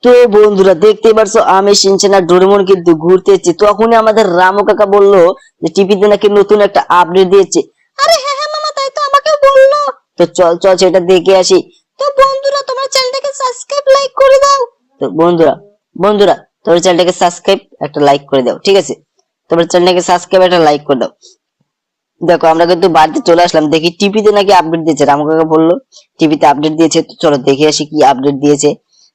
তো বন্ধুরা দেখতে পারছো আমি শিনচান আর ডোরেমন কিন্তু ঘুরতেছি, তখনই আমাদের রামু কাকা বললো যে টিভিতে নাকি নতুন একটা আপডেট দিয়েছে। আরে হ্যাঁ হ্যাঁ মামা, তাই তো আমাকেও বললো। তো চল চল সেটা দেখে আসি। তো বন্ধুরা তোমার চ্যানেলটাকে সাবস্ক্রাইব লাইক করে দাও। তো বন্ধুরা বন্ধুরা তোমার চ্যানেলটাকে সাবস্ক্রাইব একটা লাইক করে দাও, ঠিক আছে? তোমার চ্যানেলটাকে সাবস্ক্রাইব একটা লাইক করে দাও। দেখো আমরা কিন্তু বাড়িতে চলে আসলাম, দেখি টিভিতে নাকি আপডেট দিয়েছে। রামু কাকা বললো টিভিতে আপডেট দিয়েছে, তো চলো দেখে আসি কি আপডেট দিয়েছে।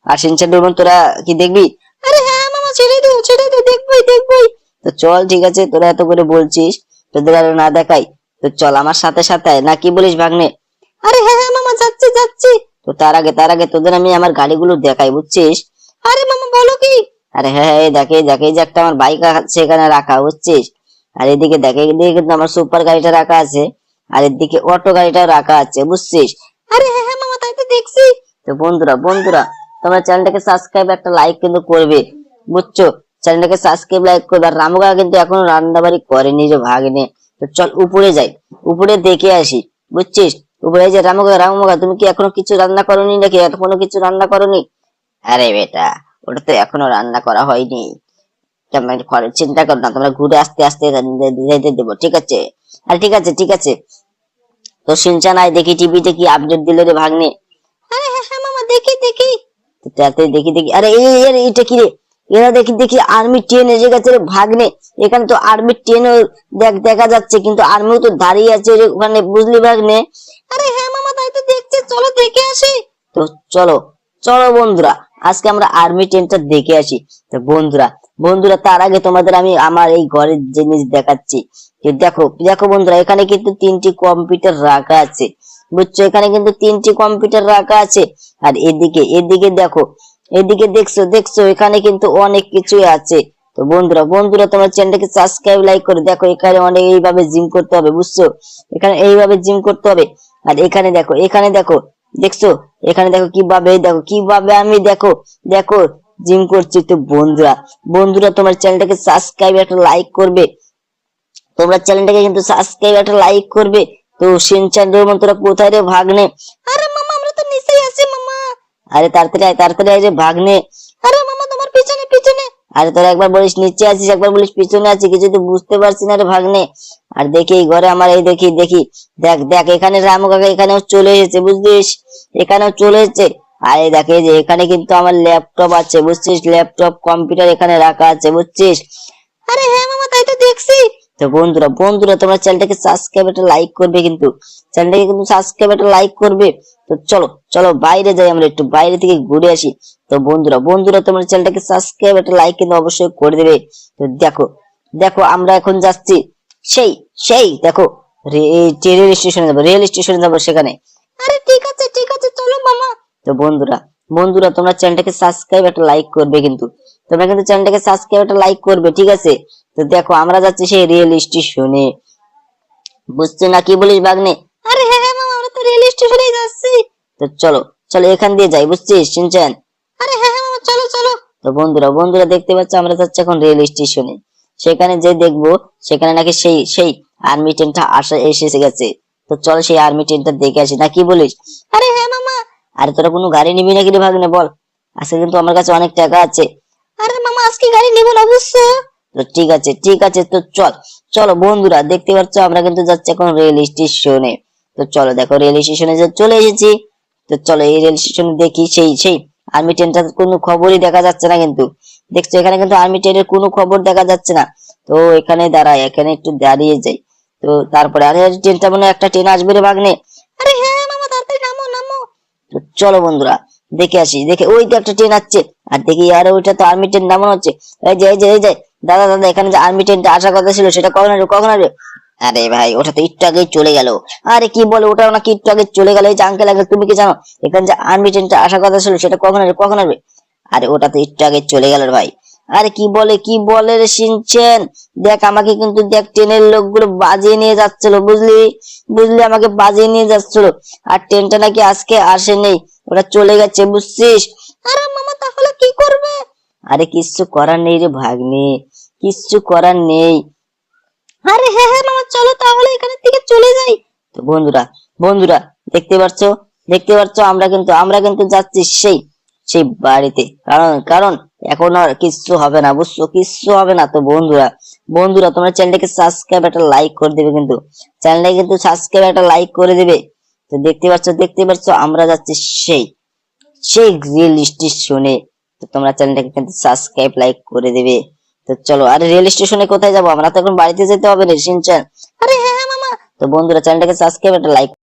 আর শিনচান ডোরেমন তোরা কি দেখবি? আরে হ্যাঁ মামা, ছেড়ে দিও ছেড়ে দিও, দেখবই দেখবই। তো চল ঠিক আছে, তোরা এত করে বলছিস, তোদের আর না দেখাই। তো চল আমার সাথে সাথে আয়, না কি বলিস ভাগ্নে? আরে হ্যাঁ হ্যাঁ মামা, যাচ্ছি যাচ্ছি। তো তার আগে তোদের আমি আমার গাড়িগুলো দেখাই, বুঝছিস? আরে মামা বলো কি? আরে হ্যাঁ হ্যাঁ, এই দেখে যে একটা আমার বাইক আছে এখানে রাখা, বুঝছিস? আর এদিকে দেখে, এদিকে কিন্তু আমার সুপার গাড়িটা রাখা আছে, আর এদিকে অটো গাড়িটাও রাখা আছে, বুঝছিস? আরে হ্যাঁ হ্যাঁ মামা, তাই তো দেখছি। তো বন্ধুরা তোমরা চ্যানেলটাকে সাবস্ক্রাইব একটা লাইক কিন্তু করবে, বুঝছো? চ্যানেলটাকে সাবস্ক্রাইব লাইক করবে। আর রামু কাকা কিন্তু এখনো রান্না বাড়ি করেনি যে ভাগ্নে। তো চল উপরে যাই, উপরে দেখে আসি, বুঝছিস? উপরে যে রামু কাকা তুমি কি এখনো কিছু রান্না করনি নাকি? এখনো কিছু রান্না করনি? আরে বেটা, ওটা তো এখনো রান্না করা হয়নি। চিন্তা করো না, তোমরা ঘুরে আস্তে আস্তে যেতে দেবো, ঠিক আছে? আর ঠিক আছে। তো শিনচান আয় দেখি টিভিতে কি আপডেট দিল রে ভাগ্নে। আরে হ্যাঁ হ্যাঁ মামা, দেখি। তো তাতে দেখি। আরে এটা কি রে? এরা দেখি আর্মি ট্রেন এসে গেছে রে ভাগ্নে। এখানে তো আর্মি ট্রেনও দেখা যাচ্ছে, কিন্তু আর্মিও তো দাঁড়িয়ে আছে রে ওখানে, বুঝলি ভাগ্নে? আরে হ্যাঁ মামা, তাই তো দেখছি, চলো দেখে আসি। তো চলো চলো বন্ধুরা, আজকে আমরা আর্মি ট্রেনটা দেখে আসি। তো বন্ধুরা তার আগে তোমাদের আমি আমার এই ঘরের জিনিস দেখাচ্ছি। দেখো বন্ধুরা, এখানে কিন্তু 3টি কম্পিউটার রাখা আছে, বুঝছো? এখানে কিন্তু 3টি কম্পিউটার রাখা আছে। আর এদিকে দেখো, এদিকে দেখছো এখানে কিন্তু অনেক কিছুই আছে। তো বন্ধুরা তোমার চ্যানেলটাকে সাবস্ক্রাইব লাইক করে দেখো, এখানে অনেক এইভাবে জিম করতে হবে, বুঝছো? এখানে এইভাবে জিম করতে হবে। আর এখানে দেখো দেখছো, এখানে দেখো কিভাবে আমি দেখো জিম করছি। তো বন্ধুরা তোমার চ্যানেলটাকে সাবস্ক্রাইব একটা লাইক করবে, তোমরা চ্যানেলটাকে কিন্তু সাবস্ক্রাইব একটা লাইক করবে। তো শিনচান ডোরেমন তোরা কোথায় রে ভাগ্নে? আরে মামা, আমরা তো নিচেই আছি মামা। আরে তাড়াতাড়ি আয় রে ভাগ্নে। আরে মামা, তোমার পিছনে। আরে তোরা একবার বলিস নিচে আছিস, একবার বলিস পিছনে আছি, কিছু তো বুঝতে পারছি না রে ভাগ্নে। আর দেখি এই ঘরে আমার, এই দেখি দেখ এখানে রামু কাকা এখানেও চলে এসেছে, বুঝলিস? এখানেও চলে এসেছে। আর এই দেখ, এই যে এখানে কিন্তু আমার ল্যাপটপ আছে, বুঝছিস? ল্যাপটপ কম্পিউটার এখানে রাখা আছে, বুঝছিস? আরে হ্যাঁ মামা, তাই তো দেখছি। তো বন্ধুরা তোমরা চ্যানেলটাকে সাবস্ক্রাইব একটা লাইক করবে, কিন্তু চ্যানেলটাকে কিন্তু সাবস্ক্রাইব একটা লাইক করবে। তো চলো বাইরে যাই, আমরা একটু বাইরে থেকে ঘুরে আসি। তো বন্ধুরা তোমরা চ্যানেলটাকে সাবস্ক্রাইব একটা লাইক কিন্তু অবশ্যই করে দেবে। তো দেখো আমরা এখন যাচ্ছি সেই দেখো, রেল স্টেশনে যাবো সেখানে। আরে ঠিক আছে চলো মামা। তো বন্ধুরা তোমরা চ্যানেলটাকে সাবস্ক্রাইব একটা লাইক করবে, কিন্তু তোমরা কিন্তু চ্যানেলটাকে সাবস্ক্রাইব একটা লাইক করবে, ঠিক আছে? তো দেখো আমরা যাচ্ছি সেই রেল স্টেশনে, বুঝছো না কি বলিস ভাগ্নে? আরে হ্যাঁ হ্যাঁ মামা, আমরা তো রেল স্টেশনে যাচ্ছি। তো চলো এখান দিয়ে যাই, বুঝছিস শিনচান? আরে হ্যাঁ হ্যাঁ মামা, চলো। তো বন্ধুরা দেখতে পাচ্ছ আমরা যাচ্ছি এখন রেল স্টেশনে। সেখানে যে দেখবো, সেখানে নাকি সেই আর্মি ট্রেনটা এসে গেছে। তো চল সেই আর্মি ট্রেনটা দেখে আসি, না কি বলিস? আরে হ্যাঁ মামা। আরে তোরা কোনো গাড়ি নিবি নাকি রে ভাগ্নে, বল? আজকে কিন্তু আমার কাছে অনেক টাকা আছে। আরে মামা, আজকে গাড়ি নিব না, বুঝছো? তো ঠিক আছে তো চলো বন্ধুরা, দেখতে পাচ্ছ আমরা কিন্তু যাচ্ছি এখন রেল স্টেশনে। তো চলো দেখো রেল স্টেশনে চলে এসেছি। তো চলো এই রেল স্টেশনে দেখি সেই আর্মি ট্রেনটার কোনো খবরই দেখা যাচ্ছে না, কিন্তু দেখছো এখানে কিন্তু আর্মি ট্রেনের কোনো খবর দেখা যাচ্ছে না। তো এখানে এখানে একটু দাঁড়িয়ে যাই। তো তারপরে আরে ট্রেনটা মনে হয় একটা ট্রেন আসবে রে ভাগ্নে। আরে হ্যাঁ মামা, তাড়াতাড়ি নামো। তো চলো বন্ধুরা দেখে আসি, দেখে ওই তো একটা ট্রেন আসছে। আর দেখি আরে ওইটা তো আর্মি ট্রেন নামানো হচ্ছে। এই যে দাদা এখানে যে আর্মি ট্রেনটা আসার কথা ছিল সেটা কখন আসবে? আরে ভাই, ওটা তো একটু আগেই চলে গেল। আরে কি বলে, ওটা নাকি একটু আগে চলে গেল? এই যে আঙ্কেল তুমি কি জানো এখানে যে আর্মি ট্রেনটা আসার কথা ছিল সেটা কখন আসবে? আরে ওটা তো একটু আগে চলে গেল ভাই। আরে কি বলে রে শিনচেন, দেখ আমাকে কিন্তু দেখ ট্রেনের লোকগুলো বাজিয়ে নিয়ে যাচ্ছিল, বুঝলি আমাকে বাজিয়ে নিয়ে যাচ্ছিল। আর ট্রেনটা নাকি আজকে আসেনি, ওটা চলে গেছে, বুঝছিস? আরে মামা, তাহলে কি করবে? আরে কিচ্ছু করার নেই রে ভাগ্নে, কিচ্ছু করার নেই। আরে হ্যাঁ মামা, চলো তাহলে এখান থেকে চলে যাই। তো বন্ধুরা দেখতে পাচ্ছ আমরা কিন্তু যাচ্ছি সেই বাড়িতে। কারণ কারণ এখন আর কিচ্ছু হবে না, বুঝছো? কিচ্ছু হবে না। তো বন্ধুরা বন্ধুরা তোমরা চ্যানেলটাকে সাবস্ক্রাইব একটা লাইক করে দিবে, কিন্তু চ্যানেলটাকে কিন্তু সাবস্ক্রাইব একটা লাইক করে দিবে। তো দেখতে পাচ্ছ আমরা যাচ্ছি সেই সেই রেল স্টেশনে। তো তোমরা চ্যানেলটাকে কিন্তু সাবস্ক্রাইব লাইক করে দিবে। তো চলো, আরে রেল স্টেশনে কোথায় যাবো? আমরা তো এখন বাড়িতে যেতে হবে রে শিনচান। আরে হ্যাঁ হ্যাঁ মামা। তো বন্ধুরা চ্যানেলটাকে সাবস্ক্রাইব একটা লাইক